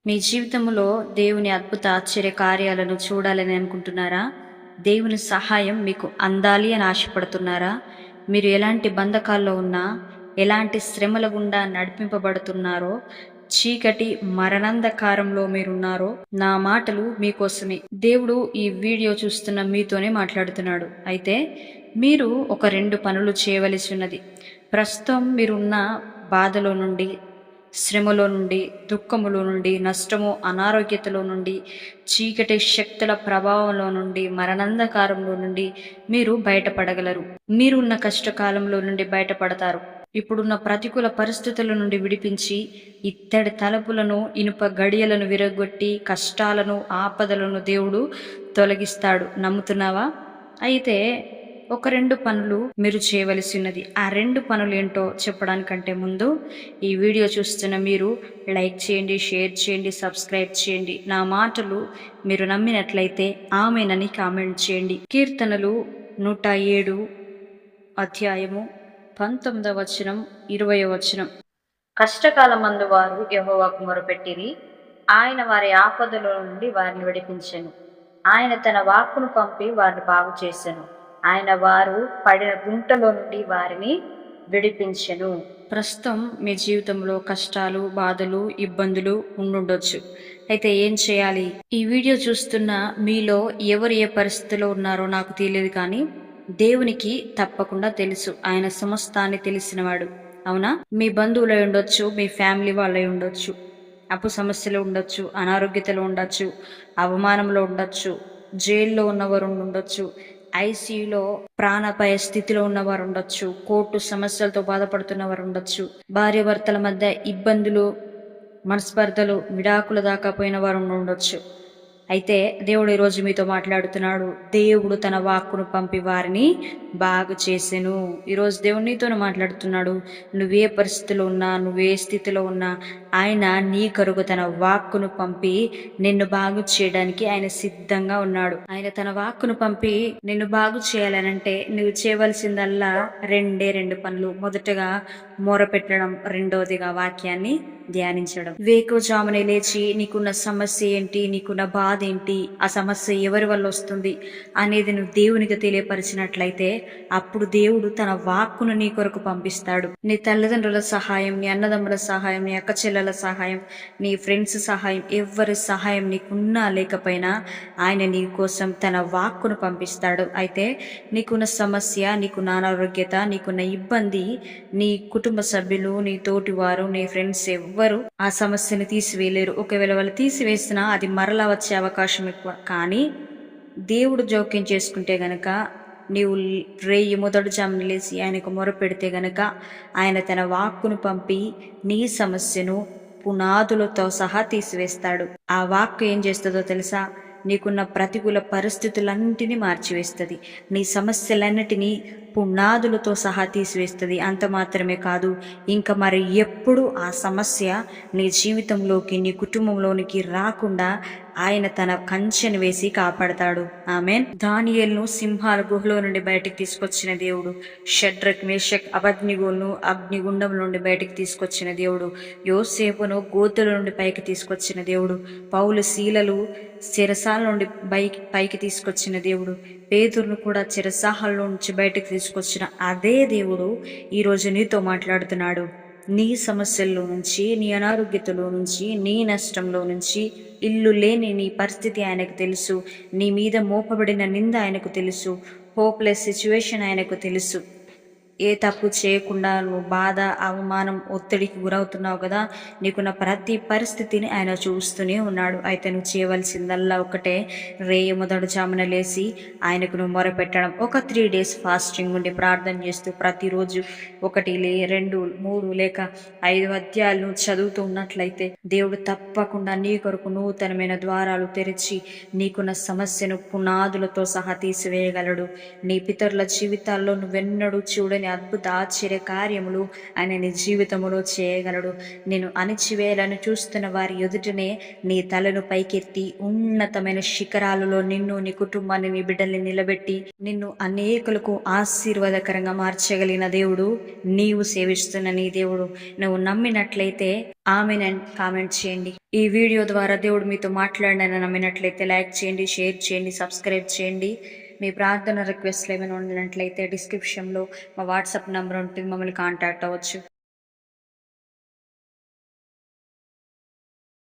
మీ జీవితంలో దేవుని అద్భుత ఆశ్చర్య కార్యాలను చూడాలని అనుకుంటున్నారా? దేవుని సహాయం మీకు అందాలి అని ఆశపడుతున్నారా? మీరు ఎలాంటి బంధకాల్లో ఉన్నా, ఎలాంటి శ్రమల గుండా నడిపింపబడుతున్నారో, చీకటి మరణాంధకారంలో మీరున్నారో, నా మాటలు మీకోసమే. దేవుడు ఈ వీడియో చూస్తున్న మీతోనే మాట్లాడుతున్నాడు. అయితే మీరు ఒక 2 పనులు చేయవలసి ఉన్నది. ప్రస్తుతం మీరున్న బాధలో నుండి, శ్రమలో నుండి, దుఃఖములో నుండి, నష్టము, అనారోగ్యతలో నుండి, చీకటి శక్తుల ప్రభావంలో నుండి, మరణాంధకారంలో నుండి మీరు బయటపడగలరు. మీరున్న కష్టకాలంలో నుండి బయటపడతారు. ఇప్పుడున్న ప్రతికూల పరిస్థితుల నుండి విడిపించి, ఇత్తడి తలుపులను, ఇనుప గడియలను విరగొట్టి, కష్టాలను, ఆపదలను దేవుడు తొలగిస్తాడు. నమ్ముతున్నావా? అయితే ఒక 2 పనులు మీరు చేయవలసి ఉన్నది. ఆ 2 పనులు ఏంటో చెప్పడానికంటే ముందు ఈ వీడియో చూస్తున్న మీరు లైక్ చేయండి, షేర్ చేయండి, సబ్స్క్రైబ్ చేయండి. నా మాటలు మీరు నమ్మినట్లయితే ఆమేనని కామెంట్ చేయండి. కీర్తనలు 107 అధ్యాయము 19వ వచనం, 20వ వచనం. కష్టకాలమందు వారు యెహోవాకు మొరపెట్టిరి, ఆయన వారి ఆపదలో నుండి వారిని విడిపించెను. ఆయన తన వాక్కును పంపి వారిని బాగు చేసెను. ఆయన వారు పడిన గుంటలో నుండి వారిని విడిపించెను. ప్రస్తుతం మీ జీవితంలో కష్టాలు, బాధలు, ఇబ్బందులు ఉండుండొచ్చు. అయితే ఏం చేయాలి? ఈ వీడియో చూస్తున్న మీలో ఎవరు ఏ పరిస్థితిలో ఉన్నారో నాకు తెలియదు, కానీ దేవునికి తప్పకుండా తెలుసు. ఆయన సమస్తాన్ని తెలిసినవాడు. అవునా? మీ బంధువులై ఉండొచ్చు, మీ ఫ్యామిలీ వాళ్ళై ఉండొచ్చు, అప్పు సమస్యలు ఉండొచ్చు, అనారోగ్యతలో ఉండొచ్చు, అవమానంలో ఉండొచ్చు, జైల్లో ఉన్నవారు ఉండొచ్చు, ఐసీయూలో ప్రాణాపాయ స్థితిలో ఉన్నవారు ఉండొచ్చు, కోర్టు సమస్యలతో బాధపడుతున్నవారు ఉండొచ్చు, భార్యాభర్తల మధ్య ఇబ్బందులు, మనస్పర్ధలు, విడాకుల దాకా పోయిన వారు ఉండొచ్చు. అయితే దేవుడు ఈరోజు మీతో మాట్లాడుతున్నాడు. దేవుడు తన వాక్కును పంపి వారిని బాగు చేసెను. ఈరోజు దేవుడు నీతో మాట్లాడుతున్నాడు. నువ్వే పరిస్థితిలో ఉన్నా, నువ్వే స్థితిలో ఉన్నా, ఆయన నీ కొరకు తన వాక్కును పంపి నిన్ను బాగు చేయడానికి ఆయన సిద్ధంగా ఉన్నాడు. ఆయన తన వాక్కును పంపి నిన్ను బాగు చేయాలనంటే నువ్వు చేయవలసిందల్లా 2 పనులు. మొదటగా మొరపెట్టడం, రెండవదిగా వాక్యాన్ని ధ్యానించడం. వేకువజామునే లేచి నీకున్న సమస్య ఏంటి, నీకున్న బాధ ఏంటి, ఆ సమస్య ఎవరి వల్ల వస్తుంది అనేది నువ్వు దేవునికి తెలియపరిచినట్లయితే అప్పుడు దేవుడు తన వాక్కును నీ కొరకు పంపిస్తాడు. నీ తల్లిదండ్రుల సహాయం, నీ అన్నదమ్ముల సహాయం, నీ అక్క చెల్లెల సహాయం, నీ ఫ్రెండ్స్ సహాయం, ఎవరి సహాయం నీకున్నా లేకపోయినా ఆయన నీ కోసం తన వాక్కును పంపిస్తాడు. అయితే నీకున్న సమస్య, నీకున్న అనారోగ్యత, నీకున్న ఇబ్బంది నీ కుటుంబ సభ్యులు, నీ తోటివారు, నీ ఫ్రెండ్స్ ఎవ్వరు ఆ సమస్యను తీసివేయలేరు. ఒకవేళ వాళ్ళు తీసివేసినా అది మరలా వచ్చే అవకాశం ఎక్కువ. కానీ దేవుడు జోక్యం చేసుకుంటే గనక, నీవు రేయి మొదటి జామున లేచి ఆయనకు మొరపెడితే గనక ఆయన తన వాక్కును పంపి నీ సమస్యను పునాదులతో సహా తీసివేస్తాడు. ఆ వాక్కు ఏం చేస్తుందో తెలుసా? నీకున్న ప్రతికూల పరిస్థితులన్నిటినీ మార్చివేస్తుంది. నీ సమస్యలన్నిటినీ పునాదులతో సహా తీసివేస్తుంది. అంత మాత్రమే కాదు, ఇంకా మరి ఎప్పుడు ఆ సమస్య నీ జీవితంలోకి, నీ కుటుంబంలోనికి రాకుండా ఆయన తన కంచెను వేసి కాపాడతాడు. ఆమేన్. దానియేలును సింహాల గుహలో నుండి బయటికి తీసుకొచ్చిన దేవుడు, షడ్రక్, మేషక్, అబద్నిగోలను అగ్నిగుండం నుండి బయటికి తీసుకొచ్చిన దేవుడు, యోసేపును గోతుల నుండి పైకి తీసుకొచ్చిన దేవుడు, పౌలు శీలలు చెరసాల నుండి పైకి తీసుకొచ్చిన దేవుడు, పేతురును కూడా చెరసాల నుంచి బయటకు తీసుకొచ్చిన అదే దేవుడు ఈరోజు నీతో మాట్లాడుతున్నాడు. నీ సమస్యల్లో నుంచి, నీ అనారోగ్యతలో నుంచి, నీ నష్టంలో నుంచి, ఇల్లు లేని నీ పరిస్థితి ఆయనకు తెలుసు. నీ మీద మోపబడిన నింద ఆయనకు తెలుసు. హోప్లెస్ సిచ్యువేషన్ ఆయనకు తెలుసు. ఏ తప్పు చేయకుండా నువ్వు బాధ, అవమానం, ఒత్తిడికి గురవుతున్నావు కదా, నీకున్న ప్రతి పరిస్థితిని ఆయన చూస్తూనే ఉన్నాడు. అయితే నువ్వు చేయవలసిందల్లా ఒకటే, రేయి మొదటి జామున లేచి ఆయనకు నువ్వు మొరపెట్టడం. ఒక 3 days ఫాస్టింగ్ ఉండి ప్రార్థన చేస్తూ ప్రతిరోజు 1, 2, 3 లేక 5 అధ్యాయాలు నువ్వు చదువుతూ ఉన్నట్లయితే దేవుడు తప్పకుండా నీ కొరకు నూతనమైన ద్వారాలు తెరిచి నీకున్న సమస్యను పునాదులతో సహా తీసివేయగలడు. నీ పితరుల జీవితాల్లో నువ్వెన్నడూ చూడని ఊహించని అద్భుత ఆశ్చర్య కార్యములు ఆయన నీ జీవితంలో చేయగలడు. నేను అణిచివేయాలని చూస్తున్న వారి ఎదుటనే నీ తలను పైకెత్తి ఉన్నతమైన శిఖరాలలో నిన్ను, నీ కుటుంబాన్ని, నీ బిడ్డల్ని నిలబెట్టి నిన్ను అనేకులకు ఆశీర్వాదకరంగా మార్చగలిగిన దేవుడు నీవు సేవిస్తున్న నీ దేవుడు. నువ్వు నమ్మినట్లయితే ఆమెన్ కామెంట్ చేయండి. ఈ వీడియో ద్వారా దేవుడు మీతో మాట్లాడినని నమ్మినట్లయితే లైక్ చేయండి, షేర్ చేయండి, సబ్స్క్రైబ్ చేయండి. మీ ప్రార్థన రిక్వెస్ట్లు ఏమైనా ఉన్నట్లయితే డిస్క్రిప్షన్లో మా వాట్సాప్ నెంబర్ ఉంటుంది, మమ్మల్ని కాంటాక్ట్ అవ్వచ్చు.